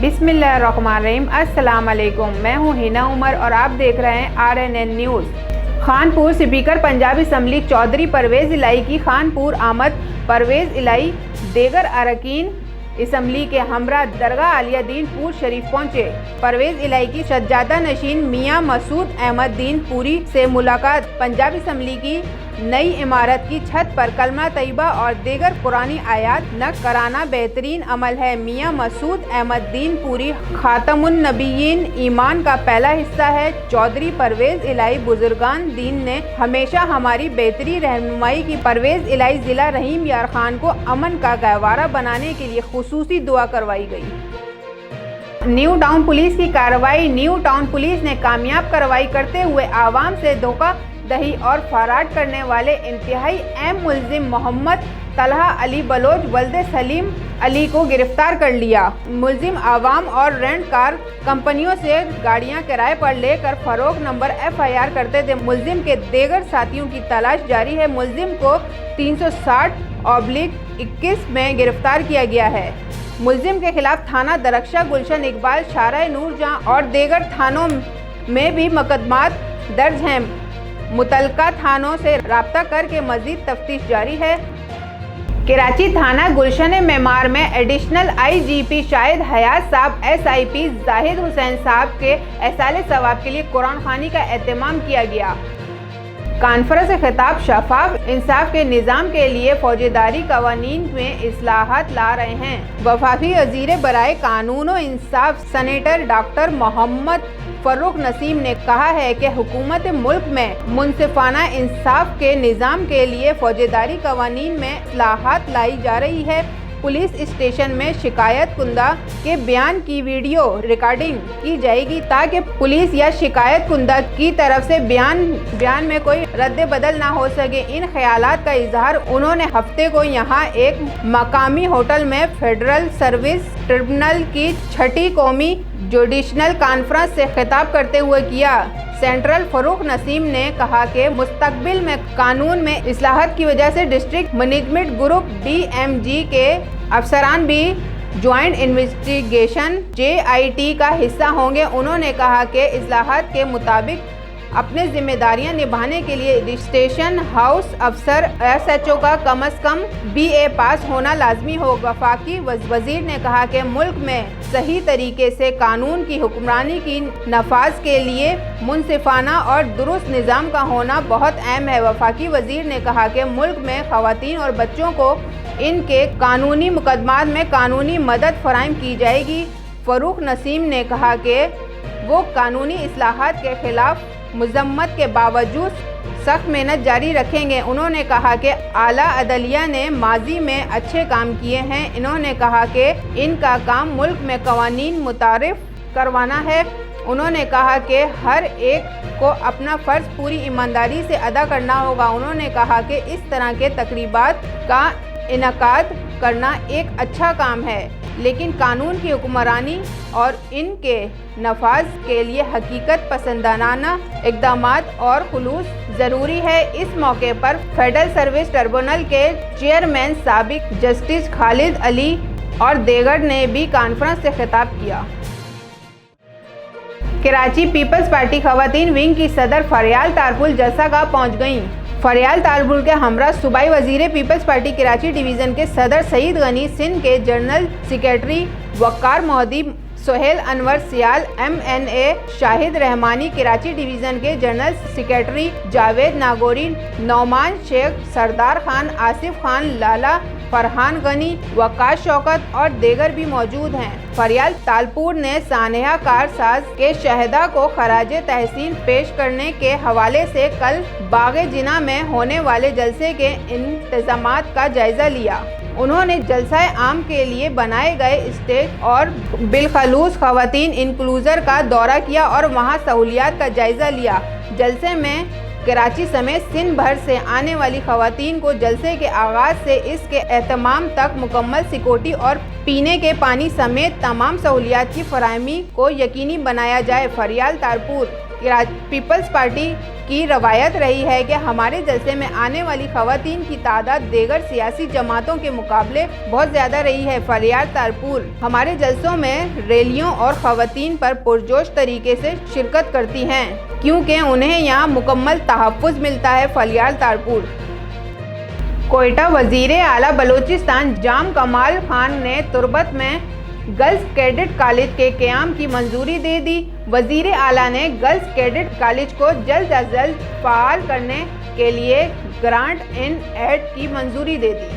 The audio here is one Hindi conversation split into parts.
बिस्मिल्लाहिर्रहमानिर्रहीम। अस्सलाम वालेकुम। मैं हूं हिना उमर और आप देख रहे हैं RNN news. Khanpur speaker Punjabi assembly Chaudhry Pervaiz Elahi की खानपुर आमद। परवेज़ इलाही देगर अरकान असम्बली के हमरा दरगाह आलिया दीनपुर शरीफ पहुंचे। परवेज़ इलाही की सज्जादा नशीन मियां मसूद अहमद दीनपुरी से मुलाकात। पंजाबी असम्बली की नई इमारत की छत पर कलमा तैयबा और दीगर पुरानी आयात नक्श कराना बेहतरीन अमल है। मियां मसूद अहमद दीनपुरी खातमुन नबीयीन ईमान का पहला हिस्सा है। चौधरी परवेज़ इलाही बुजुर्गान दीन ने हमेशा हमारी बेहतरी रहनुमाई की। परवेज़ इलाही जिला रहीम यार खान को अमन का गहवारा बनाने के लिए खुसूसी दुआ करवाई गई। न्यू टाउन पुलिस की कार्रवाई। न्यू टाउन पुलिस ने कामयाब कार्रवाई करते हुए आवाम से धोखा दही और फराड करने वाले इंतहाई अहम मुलजिम मोहम्मद तलहा अली बलोच वल्दे सलीम अली को गिरफ्तार कर लिया। मुलजिम आवाम और रेंट कार कंपनियों से गाड़ियां किराए पर लेकर फरोख्त नंबर FIR करते थे। मुलजिम के दीगर साथियों की तलाश जारी है। मुलजिम को 360/21 में गिरफ्तार किया गया है। मुलजिम के खिलाफ थाना दरख्शा, गुलशन इकबाल, शाहराह नूरजहां और दीगर थानों में भी मुकदमात दर्ज हैं। मुतलका थानों से राब्ता करके मजीद तफ्तीश जारी है। कराची थाना गुलशन मेमार में एडिशनल IGP शाहिद हयात साहब SIP जाहिद हुसैन साहब के एहसाले सवाब के लिए कुरान खानी का एहतमाम किया गया। कॉन्फ्रेंस से खिताब शफाफ इंसाफ के निज़ाम के लिए फौजदारी कवानीन में इस्लाहात ला रहे हैं। वफाकी वज़ीर बराए कानून और इंसाफ सेनेटर डॉक्टर मोहम्मद फ़र्रुख नसीम ने कहा है कि हुकूमत मुल्क में मुनसिफाना इंसाफ के निज़ाम के लिए फौजदारी कवानीन में इस्लाहात लाई जा रही है। पुलिस स्टेशन में शिकायत कुंदा के बयान की वीडियो रिकॉर्डिंग की जाएगी ताकि पुलिस या शिकायत कुंदा की तरफ से बयान में कोई रद्द बदल ना हो सके। इन ख्यालात का इजहार उन्होंने हफ्ते को यहाँ एक मकामी होटल में फेडरल सर्विस ट्रिब्यूनल की 6ठी कौमी जुडिशल कॉन्फ्रेंस से खिताब करते हुए किया। सेंट्रल फ़र्रुख नसीम ने कहा कि मुस्तकबिल में कानून में इस्लाहत की वजह से डिस्ट्रिक्ट मैनेजमेंट ग्रुप DMG के अफसरान भी ज्वाइंट इन्वेस्टिगेशन JIT का हिस्सा होंगे। उन्होंने कहा कि इस्लाहत के मुताबिक अपने जिम्मेदारियां निभाने के लिए स्टेशन हाउस अफसर SHO का कम से कम BA पास होना लाजमी हो। वफाकी वजीर ने कहा कि मुल्क में सही तरीके से कानून की हुक्मरानी की नफाज के लिए मुनसिफाना और दुरुस्त निज़ाम का होना बहुत अहम है। वफाकी वजीर ने कहा कि मुल्क में ख़वातीन और बच्चों को इनके कानूनी मुकदमात में कानूनी मदद फराहम की जाएगी। फ़र्रुख नसीम ने कहा कि वो कानूनी इस्लाहात के खिलाफ मजम्मत के बावजूद सख्त मेहनत जारी रखेंगे। उन्होंने कहा कि आला अदलिया ने माजी में अच्छे काम किए हैं। इन्होंने कहा कि इनका काम मुल्क में कवानीन मुतारिफ करवाना है। उन्होंने कहा कि हर एक को अपना फ़र्ज़ पूरी ईमानदारी से अदा करना होगा। उन्होंने कहा कि इस तरह के तकरीबात का इनकाद करना एक अच्छा काम है, लेकिन कानून की हुक्मरानी और इनके नफाज के लिए हकीकत पसंदाना इक़दामात और खुलूस ज़रूरी है। इस मौके पर फेडरल सर्विस ट्रिब्यूनल के चेयरमैन साबिक जस्टिस खालिद अली और दीगर ने भी कॉन्फ्रेंस से खिताब किया। कराची पीपल्स पार्टी ख़वातीन विंग की सदर फरियाल तारपुल जलसागाह पहुँच गईं। फरियाल तारपुल के हमरा सूबाई वजीर पीपल्स पार्टी कराची डिवीज़न के सदर सईद गनी, सिंध के जनरल सेक्रेटरी वक़ार मोहदी, सोहेल अनवर सियाल MNA, शाहिद रहमानी, कराची डिवीज़न के जनरल सेक्रेटरी जावेद नागौरी, नौमान शेख, सरदार खान, आसिफ खान, लाला फरहान गनी, वक़ार शौकत और दीगर भी मौजूद हैं। फरियाल तालपुर ने सानहा कारसाज के शहदा को खराज तहसीन पेश करने के हवाले से कल बाग़े जिना में होने वाले जलसे के इंतज़ामात का जायज़ा लिया। उन्होंने जलसा आम के लिए बनाए गए स्टेज और बिलखसूस ख़वातीन इंक्लूजर का दौरा किया और वहां सहूलियात का जायज़ा लिया। जलसे में कराची समेत सिंध भर से आने वाली ख़वातीन को जलसे के आगाज़ से इसके एहतमाम तक मुकम्मल सिक्योरिटी और पीने के पानी समेत तमाम सहूलियात की फराहमी को यकीनी बनाया जाए। फरियाल तारपुर पीपल्स पार्टी की रवायत रही है कि हमारे जलसे में आने वाली खवातीन की तादाद दीगर सियासी जमातों के मुकाबले बहुत ज़्यादा रही है। फलियाल तारपुर हमारे जलसों में रैलियों और खवातीन पर पुरजोश तरीके से शिरकत करती हैं क्योंकि उन्हें यहाँ मुकम्मल तहफ़्फ़ुज़ मिलता है। फलियाल तारपुर कोयटा वज़ीर आला बलूचिस्तान जाम कमाल खान ने तुर्बत में गर्ल्स कैडेट कॉलेज के क़याम की मंजूरी दे दी। वज़ीर आला ने गर्ल्स कैडेट कॉलेज को जल्द अज जल्द फ़ाल करने के लिए ग्रांट इन एड की मंजूरी दे दी।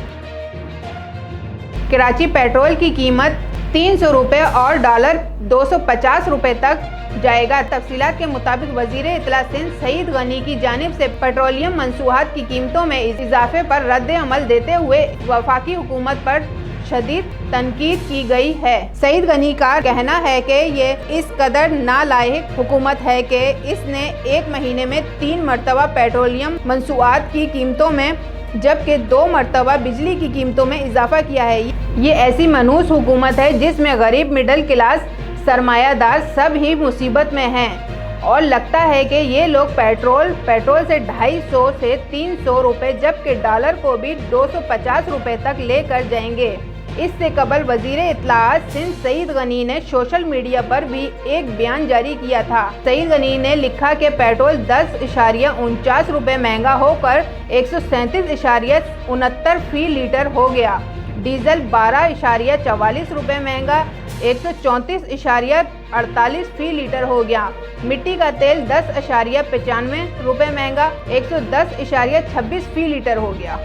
कराची पेट्रोल की कीमत 300 रुपये और डॉलर 250 रुपये तक जाएगा। तफसीलात के मुताबिक वज़ीर इत्तला सिंध सईद गनी की जानिब से पेट्रोलियम मंसूहात की कीमतों में इजाफे पर रद्द अमल देते हुए वफाकी हुकूमत पर शदीद तनकीद की गई है। सईद गनी का कहना है कि ये इस कदर नालायक हुकूमत है कि इसने एक महीने में 3 मरतबा पेट्रोलियम मंसूआत की कीमतों में जबकि 2 मरतबा बिजली की कीमतों में इजाफा किया है। ये ऐसी मनहूस हुकूमत है जिसमें गरीब, मिडिल क्लास, सरमायादार सब ही मुसीबत में हैं और लगता है कि ये लोग पेट्रोल से 250 से 300 रुपये जबकि डॉलर को भी 250 रुपये तक लेकर जाएंगे। इससे कबल वज़ीर इत्तलाआत सिंध सईद गनी ने सोशल मीडिया पर भी एक बयान जारी किया था। सईद गनी ने लिखा कि पेट्रोल 10.49 रुपये महंगा होकर 137.69 फी लीटर हो गया। डीजल 12.44 रुपये महंगा 134.48 फी लीटर हो गया। मिट्टी का तेल 10.95 रुपये महंगा 110.26 फी लीटर हो गया।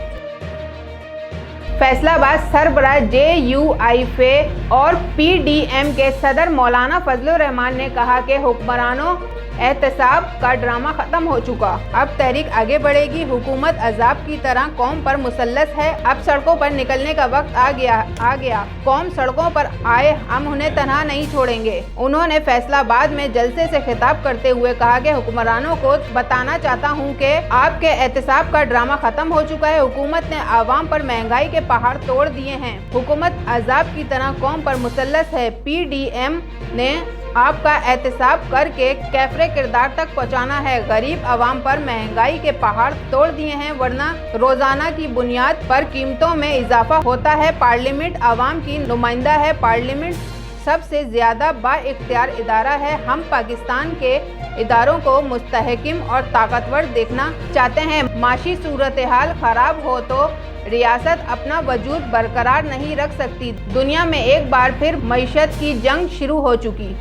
फैसलाबाद सरबराह JUIFA और PDM के सदर मौलाना फजलुर रहमान ने कहा कि हुक्मरानों एहतसाब का ड्रामा ख़त्म हो चुका, अब तहरीक आगे बढ़ेगी। हुकूमत अजाब की तरह कौम पर मुसल्लत है, अब सड़कों पर निकलने का वक्त आ गया। कौम सड़कों पर आए, हम उन्हें तनहा नहीं छोड़ेंगे। उन्होंने फैसलाबाद में जलसे से खिताब करते हुए कहा कि हुक्मरानों को बताना चाहता हूँ कि आपके एहतसाब का ड्रामा ख़त्म हो चुका है। हुकूमत ने आवाम पर महंगाई के पहाड़ तोड़ दिए हैं। हुकूमत अजाब की तरह कौम पर मुसल्लत है। PDM ने आपका एहतसाब करके कैफरे किरदार तक पहुँचाना है। गरीब आवाम पर महंगाई के पहाड़ तोड़ दिए हैं, वरना रोज़ाना की बुनियाद पर कीमतों में इजाफा होता है। पार्लियामेंट आवाम की नुमाइंदा है। पार्लियामेंट सबसे ज़्यादा बाइख्तियार इदारा है। हम पाकिस्तान के इदारों को मुस्तहकिम और ताकतवर देखना चाहते हैं। माशी सूरत हाल ख़राब हो तो रियासत अपना वजूद बरकरार नहीं रख सकती। दुनिया में एक बार फिर मईशत की जंग शुरू हो चुकी।